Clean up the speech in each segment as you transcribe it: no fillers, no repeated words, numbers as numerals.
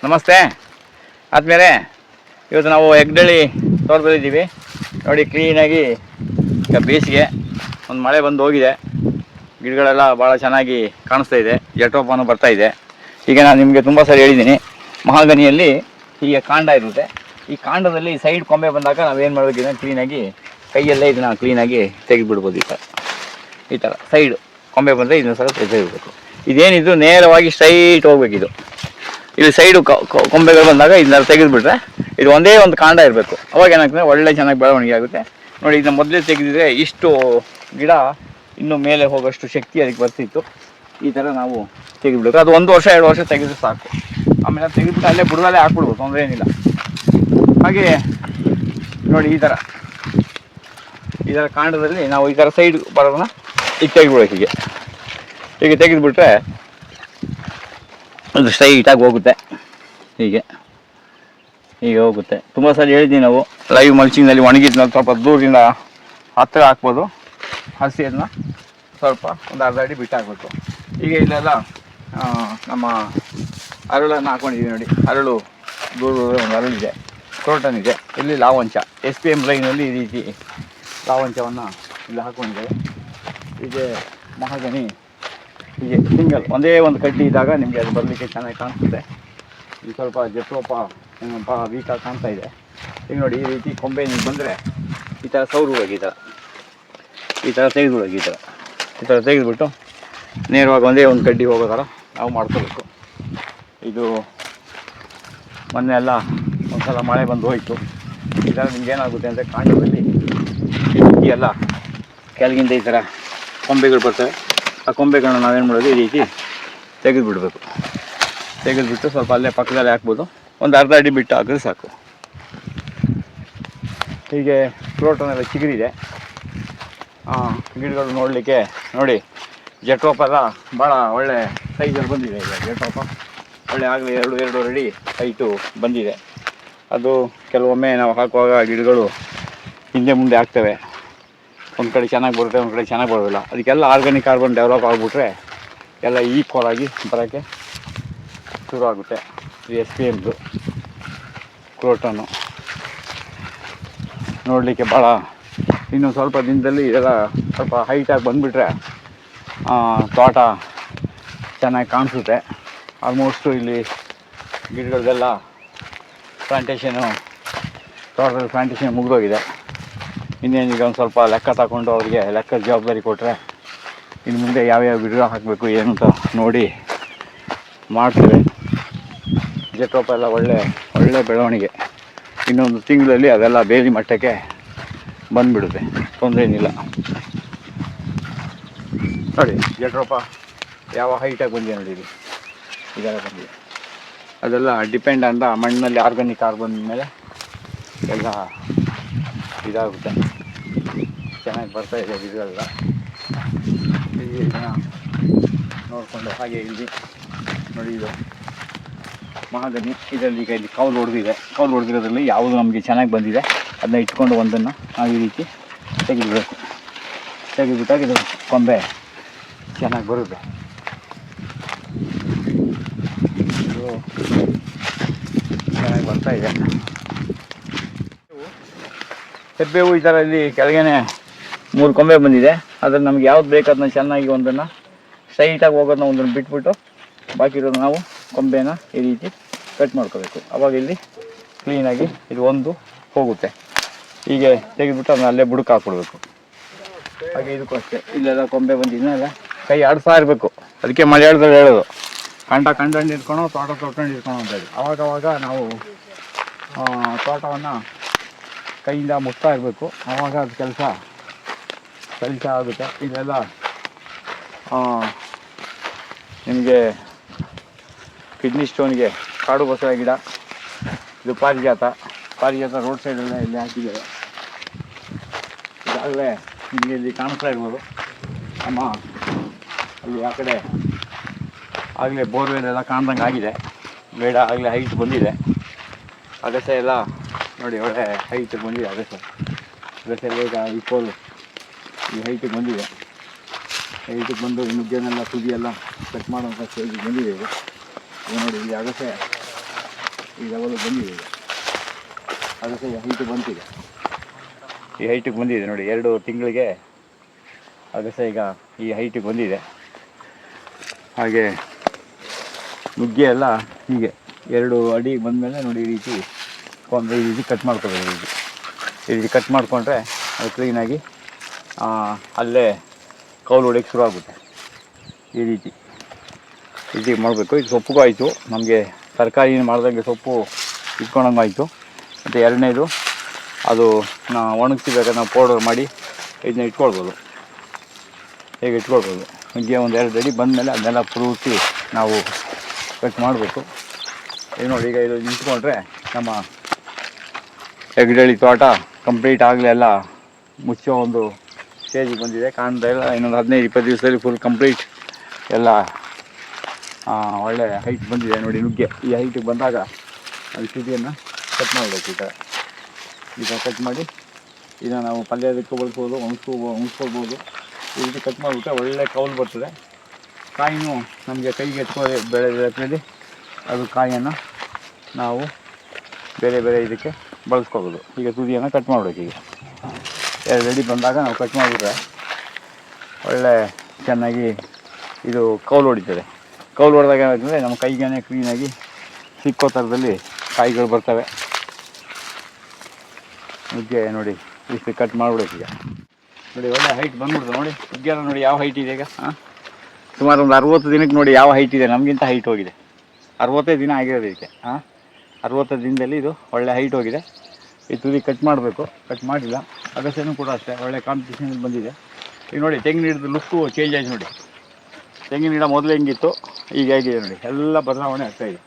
ನಮಸ್ತೆ ಆದಮೇಲೆ ಇವತ್ತು ನಾವು ಹೆಗ್ಡಳ್ಳಿ ತೋಟದಲ್ಲಿದ್ದೀವಿ ನೋಡಿ. ಕ್ಲೀನಾಗಿ ಈಗ ಬೇಸಿಗೆ ಒಂದು ಮಳೆ ಬಂದು ಹೋಗಿದೆ, ಗಿಡಗಳೆಲ್ಲ ಭಾಳ ಚೆನ್ನಾಗಿ ಕಾಣಿಸ್ತಾ ಇದೆ, ಜಟ್ರೋಪನು ಬರ್ತಾ ಇದೆ. ಈಗ ನಾನು ನಿಮಗೆ ತುಂಬ ಸರಿ ಹೇಳಿದ್ದೀನಿ, ಮಹಾಗನಿಯಲ್ಲಿ ಹೀಗೆ ಕಾಂಡ ಇರುತ್ತೆ. ಈ ಕಾಂಡದಲ್ಲಿ ಸೈಡ್ ಕೊಂಬೆ ಬಂದಾಗ ನಾವೇನು ಮಾಡಬೇಕಿದೆ, ಕ್ಲೀನಾಗಿ ಕೈಯಲ್ಲೇ ಇದನ್ನು ಕ್ಲೀನಾಗಿ ತೆಗೆದುಬಿಡ್ಬೋದು. ಈ ಥರ ಸೈಡು ಕೊಂಬೆ ಬಂದರೆ ಇದನ್ನು ಸಹ ತೆಗೆದುಬಿಡಬೇಕು. ಇದೇನಿದು ನೇರವಾಗಿ ಸ್ಟ್ರೈಟ್ ಹೋಗ್ಬೇಕಿದು. ಇಲ್ಲಿ ಸೈಡು ಕೊಂಬೆಗಳು ಬಂದಾಗ ಇದನ್ನ ತೆಗೆದುಬಿಟ್ರೆ ಇದು ಒಂದೇ ಒಂದು ಕಾಂಡ ಇರಬೇಕು. ಅವಾಗ ಏನಾಗ್ತದೆ, ಒಳ್ಳೆ ಚೆನ್ನಾಗಿ ಬೆಳವಣಿಗೆ ಆಗುತ್ತೆ. ನೋಡಿ, ಇದನ್ನ ಮೊದಲೇ ತೆಗೆದಿದ್ರೆ ಇಷ್ಟು ಗಿಡ ಇನ್ನೂ ಮೇಲೆ ಹೋಗೋಷ್ಟು ಶಕ್ತಿ ಅದಕ್ಕೆ ಬರ್ತಿತ್ತು. ಈ ಥರ ನಾವು ತೆಗೆದುಬಿಡೋದು. ಅದು 1 ವರ್ಷ 2 ವರ್ಷ ತೆಗೆದ್ರೆ ಸಾಕು. ಆಮೇಲೆ ತೆಗೆದುಬಿಟ್ಟು ಅಲ್ಲೇ ಬುಡದಲ್ಲೇ ಹಾಕ್ಬಿಡ್ಬೋದು, ತೊಂದರೆ ಏನಿಲ್ಲ. ಹಾಗೆ ನೋಡಿ, ಈ ಥರ ಕಾಂಡದಲ್ಲಿ ನಾವು ಈ ಥರ ಸೈಡ್ ಬರೋದನ್ನ ಈಗ ತೆಗೆದ್ಬಿಡೋಕೆ ಹೀಗೆ ತೆಗೆದುಬಿಟ್ರೆ ಅದು ಸ್ಟ್ರೈಟಾಗಿ ಹೋಗುತ್ತೆ. ಹೀಗೆ ಹೋಗುತ್ತೆ. ತುಂಬ ಸಲ ಹೇಳಿದ್ದೀವಿ ನಾವು, ಲೈವ್ ಮಲ್ಚಿಂಗ್ನಲ್ಲಿ ಒಣಗಿದ್ನ ಸ್ವಲ್ಪ ದೂರದಿಂದ ಹತ್ತಿರ ಹಾಕ್ಬೋದು. ಹಸಿ ಅದನ್ನ ಸ್ವಲ್ಪ ಒಂದು ಅರ್ಧ ಅಡಿ ಬಿಟ್ಟು ಹಾಕ್ಬೇಕು. ಈಗ ಇಲ್ಲೆಲ್ಲ ನಮ್ಮ ಅರಳನ್ನು ಹಾಕ್ಕೊಂಡಿದ್ದೀವಿ ನೋಡಿ. ಅರಳು ದೂರ ಒಂದು ಅರಳಿದೆ, ಕ್ರೋಟನ್ ಇದೆ. ಇಲ್ಲಿ ಲಾವಂಚ SPM ಲೈನಲ್ಲಿ ಈ ರೀತಿ ಲಾವಂಚವನ್ನು ಇಲ್ಲಿ ಹಾಕ್ಕೊಂಡಿದ್ದೇವೆ. ಹೀಗೆ ಮಹಾಗನಿ ಹೀಗೆ ಸಿಂಗಲ್ ಒಂದೇ ಒಂದು ಕಡ್ಡಿ ಇದ್ದಾಗ ನಿಮಗೆ ಅದು ಬರಲಿಕ್ಕೆ ಚೆನ್ನಾಗಿ ಕಾಣಿಸುತ್ತೆ. ಇದು ಸ್ವಲ್ಪ ಜಟ್ರೋಪ ವೀಕಾಗಿ ಕಾಣ್ತಾ ಇದೆ. ಈಗ ನೋಡಿ, ಈ ರೀತಿ ಕೊಂಬೆ ನೀವು ಬಂದರೆ ಈ ಥರ ಸೌರುವಾಗಿ ಈ ಥರ ತೆಗೆದುಬಿಡೋಗಿ. ಈ ಥರ ತೆಗೆದುಬಿಟ್ಟು ನೇರವಾಗಿ ಒಂದೇ ಒಂದು ಕಡ್ಡಿ ಹೋಗೋ ಥರ ನಾವು ಮಾಡ್ಕೋಬೇಕು. ಇದು ಮೊನ್ನೆ ಎಲ್ಲ ಒಂದು ಸಲ ಮಳೆ ಬಂದು ಹೋಯಿತು. ಈ ಥರ ನಿಮ್ಗೇನಾಗುತ್ತೆ ಅಂದರೆ, ಕಾಂಡದಲ್ಲಿ ಈ ಎಲ್ಲ ಕೆಳಗಿಂದ ಈ ಥರ ಕೊಂಬೆಗಳು ಬರ್ತವೆ. ಆ ಕೊಂಬೆಗಳನ್ನ ನಾವೇನು ಮಾಡೋದು, ಈ ರೀತಿ ತೆಗೆದುಬಿಡಬೇಕು. ತೆಗೆದುಬಿಟ್ಟು ಸ್ವಲ್ಪ ಅಲ್ಲೇ ಪಕ್ಕದಲ್ಲೇ ಹಾಕ್ಬೋದು. ಒಂದು ಅರ್ಧ ಅಡಿ ಬಿಟ್ಟು ಹಾಕಿದ್ರೆ ಸಾಕು. ಹೀಗೆ ಕ್ರೋಟನೆಲ್ಲ ಚಿಗುರಿದೆ. ಗಿಡಗಳು ನೋಡಲಿಕ್ಕೆ ನೋಡಿ, ಜಟ್ರೋಪ ಎಲ್ಲ ಭಾಳ ಒಳ್ಳೆ ಸೈಜಲ್ಲಿ ಬಂದಿದೆ. ಈಗ ಜಟ್ರೋಪ ಒಳ್ಳೆ ಆಗಲಿ 2-2 ಅಡಿ ಹೈಟು ಬಂದಿದೆ. ಅದು ಕೆಲವೊಮ್ಮೆ ನಾವು ಹಾಕುವಾಗ ಗಿಡಗಳು ಹಿಂದೆ ಮುಂದೆ ಆಗ್ತವೆ. ಒಂದು ಕಡೆ ಚೆನ್ನಾಗಿ ಬರುತ್ತೆ, ಒಂದು ಕಡೆ ಚೆನ್ನಾಗಿ ಬರೋದಿಲ್ಲ. ಅದಕ್ಕೆಲ್ಲ ಆರ್ಗಾನಿಕ್ ಕಾರ್ಬನ್ ಡೆವಲಪ್ ಆಗಿಬಿಟ್ರೆ ಎಲ್ಲ ಈಕ್ವಲ್ ಆಗಿ ಬರೋಕ್ಕೆ ಶುರು ಆಗುತ್ತೆ. ಇದು SPMದು ಕ್ರೋಟನ್ನು ನೋಡಲಿಕ್ಕೆ ಭಾಳ, ಇನ್ನು ಸ್ವಲ್ಪ ದಿನದಲ್ಲಿ ಇದೆಲ್ಲ ಸ್ವಲ್ಪ ಹೈಟಾಗಿ ಬಂದುಬಿಟ್ರೆ ತೋಟ ಚೆನ್ನಾಗಿ ಕಾಣಿಸುತ್ತೆ. ಆಲ್ಮೋಸ್ಟು ಇಲ್ಲಿ ಗಿಡಗಳದೆಲ್ಲ ತೋಟದಲ್ಲಿ ಪ್ಲಾಂಟೇಷನ್ ಮುಗಿದೋಗಿದೆ. ಇನ್ನೇನೀಗ ಒಂದು ಸ್ವಲ್ಪ ಲೆಕ್ಕ ತಗೊಂಡು ಅವರಿಗೆ ಲೆಕ್ಕದ ಜವಾಬ್ದಾರಿ ಕೊಟ್ಟರೆ ಇನ್ನು ಮುಂದೆ ಯಾವ್ಯಾವ ಗಿಡ ಹಾಕಬೇಕು ಏನು ಅಂತ ನೋಡಿ ಮಾಡ್ತೇವೆ. ಜಟ್ರೋಪ ಎಲ್ಲ ಒಳ್ಳೆ ಬೆಳವಣಿಗೆ. ಇನ್ನೊಂದು ತಿಂಗಳಲ್ಲಿ ಅದೆಲ್ಲ ಬೇರೆ ಮಟ್ಟಕ್ಕೆ ಬಂದುಬಿಡುತ್ತೆ, ತೊಂದರೆ ಏನಿಲ್ಲ. ನೋಡಿ, ಜಟ್ರೋಪ ಯಾವ ಹೈಟಾಗಿ ಬಂದಿದೆ ನೋಡಿ. ಇದೆಲ್ಲ ಬಂದಿದೆ. ಅದೆಲ್ಲ ಡಿಪೆಂಡ್ ಅಂತ ಮಣ್ಣಿನಲ್ಲಿ ಆರ್ಗಾನಿಕ್ ಕಾರ್ಬನ್ ಮೇಲೆ ಎಲ್ಲ ಇದಾಗುತ್ತೆ. ಚೆನ್ನಾಗಿ ಬರ್ತಾ ಇದೆ ಗಿಡಗಳೆಲ್ಲ. ಇದನ್ನು ನೋಡಿಕೊಂಡು ಹಾಗೆ ಇಲ್ಲಿ ನೋಡಿ, ಇದು ಮಹಾಗನಿ. ಇದರಲ್ಲಿ ಈಗ ಇಲ್ಲಿ ಕೌಲು ಹೊಡೆದಿರೋದ್ರಲ್ಲಿ ಯಾವುದು ನಮಗೆ ಚೆನ್ನಾಗಿ ಬಂದಿದೆ ಅದನ್ನ ಇಟ್ಕೊಂಡು ಒಂದನ್ನು ನಾವು ಈ ರೀತಿ ತೆಗೆದುಬಿಡಬೇಕು. ತೆಗೆದುಬಿಟ್ಟಾಗ ಇದು ಕೊಂಬೆ ಚೆನ್ನಾಗಿ ಬರುತ್ತೆ. ಇದು ಚೆನ್ನಾಗಿ ಬರ್ತಾ ಇದೆ. ಹೆಬ್ಬೇವು ಈ ಥರ ಇಲ್ಲಿ ಕೆಳಗೇನೆ 3 ಕೊಂಬೆ ಬಂದಿದೆ. ಅದ್ರಲ್ಲಿ ನಮ್ಗೆ ಯಾವ್ದು ಬೇಕು ಅದನ್ನ ಚೆನ್ನಾಗಿ ಒಂದನ್ನು ಸ್ಟ್ರೈಟಾಗಿ ಹೋಗೋದನ್ನ ಒಂದನ್ನು ಬಿಟ್ಬಿಟ್ಟು ಬಾಕಿ ಇರೋದು ನಾವು ಕೊಂಬೆನ ಈ ರೀತಿ ಕಟ್ ಮಾಡ್ಕೋಬೇಕು. ಅವಾಗ ಇಲ್ಲಿ ಕ್ಲೀನಾಗಿ ಇದು ಒಂದು ಹೋಗುತ್ತೆ. ಹೀಗೆ ತೆಗೆದುಬಿಟ್ಟು ಅದನ್ನ ಅಲ್ಲೇ ಬುಡಕ್ಕೆ ಹಾಕ್ಬಿಡ್ಬೇಕು. ಹಾಗೆ ಇದಕ್ಕೂ ಅಷ್ಟೇ, ಇಲ್ಲೆಲ್ಲ ಕೊಂಬೆ ಬಂದಿದ್ದನ್ನೆಲ್ಲ ಕೈ ಆಡಿಸ್ತಾ ಇರಬೇಕು. ಅದಕ್ಕೆ ಮಲಯಾಳದಲ್ಲಿ ಹೇಳೋದು, ಕಂಡು ಇಟ್ಕೊಳೋ ತೋಟ ತೊಟ್ಕೊಂಡು ಇಟ್ಕೊಳೋ ಅಂತೇಳಿ. ಆವಾಗವಾಗ ನಾವು ತೋಟವನ್ನು ಕೈಯಿಂದ ಮುಟ್ತಾ ಇರಬೇಕು. ಆವಾಗ ಅದು ಕೆಲಸ ಆಗುತ್ತೆ. ಇದೆಲ್ಲ ನಿಮಗೆ ಕಿಡ್ನಿ ಸ್ಟೋನ್ಗೆ ಕಾಡು ಬಸಳೆ ಗಿಡ. ಇದು ಪಾರಿಜಾತ ರೋಡ್ ಸೈಡೆಲ್ಲ ಇಲ್ಲಿ ಹಾಕಿದ್ದೇವೆ. ಈಗಾಗಲೇ ನಿಮಗೆ ಇಲ್ಲಿ ಕಾಣಿಸ್ತಾ ಇರ್ಬೋದು. ನಮ್ಮ ಅಲ್ಲಿ ಆ ಕಡೆ ಆಗಲೇ ಬೋರ್ವೆಲ್ ಎಲ್ಲ ಕಾಣ್ದಂಗೆ ಆಗಿದೆ. ಬೇಡ ಆಗಲೇ ಹೈಟ್ ಬಂದಿದೆ. ಅಗಸೆ ಎಲ್ಲ ನೋಡಿ ಒಳ್ಳೆ ಹೈಟ್ ಬಂದಿದೆ. ಅಗಸೆ ಈಗ ಈ ಹೈಟಿಗೆ ಬಂದಿದೆ. ಹೈಟಿಗೆ ಬಂದು ನುಗ್ಗೆನೆಲ್ಲ ತುದಿಯೆಲ್ಲ ಕಟ್ ಮಾಡೋಂಥ ಸ್ಟೇಜಿಗೆ ಬಂದಿದೆ. ಇದು ನೋಡಿ, ಇಲ್ಲಿ ಅಗಸೆ ಈ ಲೆವೆಲ್ ಬಂದಿದೆ ಈಗ. ಅದಕ್ಕೆ ಹೈಟಿಗೆ ಬಂತಿದೆ, ಈ ಹೈಟಿಗೆ ಬಂದಿದೆ ನೋಡಿ. 2 ತಿಂಗಳಿಗೆ ಅಗಸೆ ಈಗ ಈ ಹೈಟಿಗೆ ಬಂದಿದೆ. ಹಾಗೆ ನುಗ್ಗೆ ಎಲ್ಲ ಹೀಗೆ 2 ಅಡಿ ಬಂದಮೇಲೆ ನೋಡಿ ಈ ರೀತಿ ಕಟ್ ಮಾಡ್ಕೋಬೇಕು. ಈ ರೀತಿ ಕಟ್ ಮಾಡಿಕೊಂಡ್ರೆ ಅದು ಕ್ಲೀನಾಗಿ ಅಲ್ಲೇ ಕೌಲು ಹೊಡೆಯೋಕ್ಕೆ ಶುರು ಆಗುತ್ತೆ. ಈ ರೀತಿ ಮಾಡಬೇಕು. ಇದು ಸೊಪ್ಪಿಗೂ ಆಯಿತು, ನಮಗೆ ತರಕಾರಿ ಮಾಡ್ದಂಗೆ ಸೊಪ್ಪು ಇಟ್ಕೊಂಡಂಗೆ ಆಯಿತು. ಮತ್ತು ಎರಡನೇದು ಅದು ಒಣಗಿಸ್ಬೇಕಾದ್ರೆ ನಾವು ಪೌಡರ್ ಮಾಡಿ ಇದನ್ನ ಇಟ್ಕೊಳ್ಬೋದು. ಹೇಗೆ ಇಟ್ಕೊಳ್ಬೋದು, ನುಗ್ಗೆ ಒಂದು 2 ಅಡಿ ಬಂದಮೇಲೆ ಅದನ್ನೆಲ್ಲ ಪೂರ್ತಿ ನಾವು ಕಟ್ ಮಾಡಬೇಕು. ಈಗ ನೋಡಿ, ಈಗ ಇದು ನಿಂತ್ಕೊಂಡ್ರೆ ನಮ್ಮ ಹೆಗ್ಡಳ್ಳಿ ತೋಟ ಕಂಪ್ಲೀಟ್ ಆಗಲೇ ಎಲ್ಲ ಮುಚ್ಚೋ ಒಂದು ಸ್ಟೇಜಿಗೆ ಬಂದಿದೆ. ಕಾಣ್ತಾ ಇಲ್ಲ, ಇನ್ನೊಂದು 15-20 ದಿವಸದಲ್ಲಿ ಫುಲ್ ಕಂಪ್ಲೀಟ್ ಎಲ್ಲ ಒಳ್ಳೆ ಹೈಟ್ ಬಂದಿದೆ ನೋಡಿ ನುಗ್ಗೆ. ಈ ಹೈಟಿಗೆ ಬಂದಾಗ ಅದು ತುದಿಯನ್ನು ಕಟ್ ಮಾಡಬೇಕು. ಈ ಥರ ಕಟ್ ಮಾಡಿ ಇದನ್ನು ನಾವು ಪಲ್ಯದಕ್ಕೆ ಬಳಸ್ಬೋದು, ಉಣಿಸ್ಕೊಳ್ಬೋದು. ಈ ರೀತಿ ಕಟ್ ಮಾಡಿಬಿಟ್ರೆ ಒಳ್ಳೆ ಕೌಲು ಬರ್ತದೆ. ಕಾಯಿನೂ ನಮಗೆ ಕೈಗೆ ಎತ್ಕೊಳ್ಳಿ ಬೆಳೆದಲ್ಲಿ ಅದು ಕಾಯಿಯನ್ನು ನಾವು ಬೇರೆ ಬೇರೆ ಇದಕ್ಕೆ ಬಳಸ್ಕೋಬೋದು. ಈಗ ತುದಿಯನ್ನು ಕಟ್ ಮಾಡಬೇಕು. ಈಗ 2 ಅಡಿ ಬಂದಾಗ ನಾವು ಕಟ್ ಮಾಡಿಬಿಟ್ರೆ ಒಳ್ಳೆ ಚೆನ್ನಾಗಿ ಇದು ಕೌಲು ಹೊಡಿತದೆ. ಕೌಲು ಹೊಡೆದಾಗ ಏನಾಗ್ತದೆ, ನಮ್ಮ ಕೈಗೇ ಕ್ಲೀನಾಗಿ ಸಿಕ್ಕೋ ಥರದಲ್ಲಿ ಕಾಯಿಗಳು ಬರ್ತವೆ. ನುಗ್ಗೆ ನೋಡಿ ಇಷ್ಟು ಕಟ್ ಮಾಡಿಬಿಡೋಕೆ. ಈಗ ನೋಡಿ ಒಳ್ಳೆ ಹೈಟ್ ಬಂದ್ಬಿಡ್ತದೆ ನೋಡಿ. ನುಗ್ಗೆಲ್ಲ ನೋಡಿ ಯಾವ ಹೈಟ್ ಇದೆ ಈಗ. ಸುಮಾರು ಒಂದು 60 ದಿನಕ್ಕೆ ನೋಡಿ ಯಾವ ಹೈಟ್ ಇದೆ, ನಮಗಿಂತ ಹೈಟ್ ಹೋಗಿದೆ. 65 ದಿನ ಆಗಿರೋದು ಇದಕ್ಕೆ. 60 ದಿನದಲ್ಲಿ ಇದು ಒಳ್ಳೆ ಹೈಟ್ ಹೋಗಿದೆ. ಈ ತುದಿ ಕಟ್ ಮಾಡಬೇಕು, ಕಟ್ ಮಾಡಿಲ್ಲ. ಅಗಸೆನೂ ಕೂಡ ಅಷ್ಟೇ ಒಳ್ಳೆ ಕಾಂಪಿಟೇಷನ್ ಬಂದಿದೆ. ಈಗ ನೋಡಿ ತೆಂಗಿನ ಗಿಡದ ಲುಕ್ಕು ಚೇಂಜ್ ಆಯ್ತು ನೋಡಿ. ತೆಂಗಿನ ಗಿಡ ಮೊದಲು ಹೆಂಗಿತ್ತು ಈಗ ಹೇಗಿದೆ ನೋಡಿ, ಎಲ್ಲ ಬದಲಾವಣೆ ಆಗ್ತಾಯಿದೆ.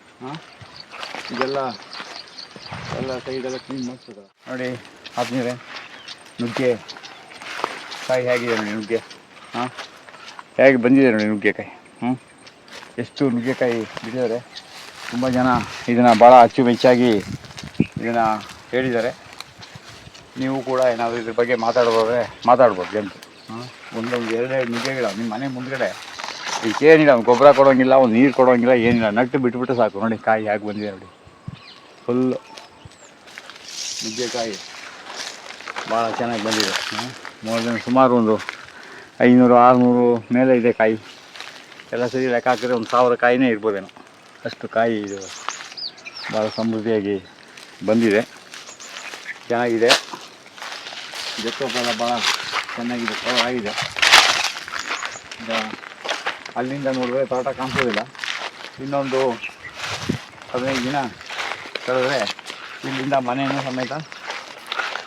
ಇದೆಲ್ಲ ಸೈಡೆಲ್ಲ ಕ್ಲೀನ್ ಮಾಡಿಸ್ಬೇಕು ನೋಡಿ. ಆದ್ಮೇಲೆ ನುಗ್ಗೆ ಕಾಯಿ ಹೇಗಿದೆ ನೋಡಿ, ನುಗ್ಗೆ ಹೇಗೆ ಬಂದಿದೆ ನೋಡಿ ನುಗ್ಗೆಕಾಯಿ. ಎಷ್ಟು ನುಗ್ಗೆಕಾಯಿ ಬಿಟ್ಟಿದ್ದಾರೆ. ತುಂಬ ಜನ ಇದನ್ನು ಭಾಳ ಅಚ್ಚುಮೆಚ್ಚಾಗಿ ಇದನ್ನು ಹೇಳಿದ್ದಾರೆ. ನೀವು ಕೂಡ ಏನಾದರೂ ಇದ್ರ ಬಗ್ಗೆ ಮಾತಾಡ್ಬೋದು ಜನರು. ಒಂದೊಂದು 2 ನುಗ್ಗೆ ಗಿಡ ನಿಮ್ಮ ಮನೆ ಮುಂದ್ಗಡೆ ಇದಕ್ಕೇನಿಲ್ಲ, ಗೊಬ್ಬರ ಕೊಡೋಂಗಿಲ್ಲ, ಒಂದು ನೀರು ಕೊಡೋಂಗಿಲ್ಲ, ಏನಿಲ್ಲ, ನಟ್ಟು ಬಿಟ್ಬಿಟ್ಟು ಸಾಕು. ನೋಡಿ ಕಾಯಿ ಹೇಗೆ ಬಂದಿದೆ ನೋಡಿ, ಫುಲ್ಲು ನುಗ್ಗೆಕಾಯಿ ಭಾಳ ಚೆನ್ನಾಗಿ ಬಂದಿದೆ. ಸುಮಾರು ಒಂದು 500-600 ಮೇಲೆ ಇದೆ ಕಾಯಿ. ಎಲ್ಲ ಸರಿ ಲೆಕ್ಕ ಹಾಕಿದ್ರೆ ಒಂದು 1000 ಕಾಯಿನೇ ಇರ್ಬೋದೇನೋ, ಅಷ್ಟು ಕಾಯಿ ಇದು ಭಾಳ ಸಮೃದ್ಧಿಯಾಗಿ ಬಂದಿದೆ. ಚೆನ್ನಾಗಿದೆ. ಜೊತ್ತೋಪೆಲ್ಲ ಭಾಳ ಚೆನ್ನಾಗಿದೆ, ಕವರ್ ಆಗಿದೆ. ಅಲ್ಲಿಂದ ನೋಡಿದ್ರೆ ತೋಟ ಕಾಣಿಸೋದಿಲ್ಲ. ಇನ್ನೊಂದು 15 ದಿನ ಕಳೆದ್ರೆ ಇಲ್ಲಿಂದ ಮನೆಯೂ ಸಮೇತ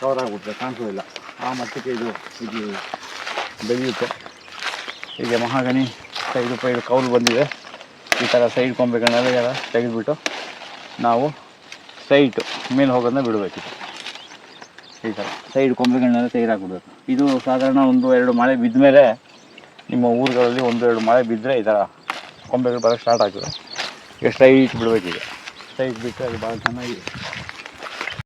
ಕವರ್ ಆಗಿಬಿಡುತ್ತೆ, ಕಾಣಿಸೋದಿಲ್ಲ. ಆ ಮಟ್ಟಕ್ಕೆ ಇದು ಬೆಳೆಯುತ್ತೆ. ಹೀಗೆ ಮಹಾಗನಿ ಸೈಡು ಕೌಲು ಬಂದಿದೆ. ಈ ಥರ ಸೈಡ್ ಕೊಂಬೆಗಳನ್ನೆಲ್ಲ ತೆಗೆದುಬಿಟ್ಟು ನಾವು ಸ್ಟ್ರೈಟು ಮೇಲೆ ಹೋಗೋದನ್ನ ಬಿಡಬೇಕಿತ್ತು. ಈ ಥರ ಸೈಡ್ ಕೊಂಬೆಗಳನ್ನೆಲ್ಲ ತೆಗೆದಾಕ್ಬಿಡ್ಬೇಕು. ಇದು ಸಾಧಾರಣ 1-2 ಮಳೆ ಬಿದ್ದ ಮೇಲೆ, ನಿಮ್ಮ ಊರುಗಳಲ್ಲಿ 1-2 ಮಳೆ ಬಿದ್ದರೆ ಈ ಥರ ಕೊಂಬೆಗಳು ಬರೋಕ್ಕೆ ಸ್ಟಾರ್ಟ್ ಆಗ್ತದೆ. ಈಗ ಸ್ಟ್ರೈಟ್ ಬಿಡಬೇಕೀಗ. ಸ್ಟ್ರೈಟ್ ಬಿಟ್ಟರೆ ಅದು ಭಾಳ ಚೆನ್ನಾಗಿ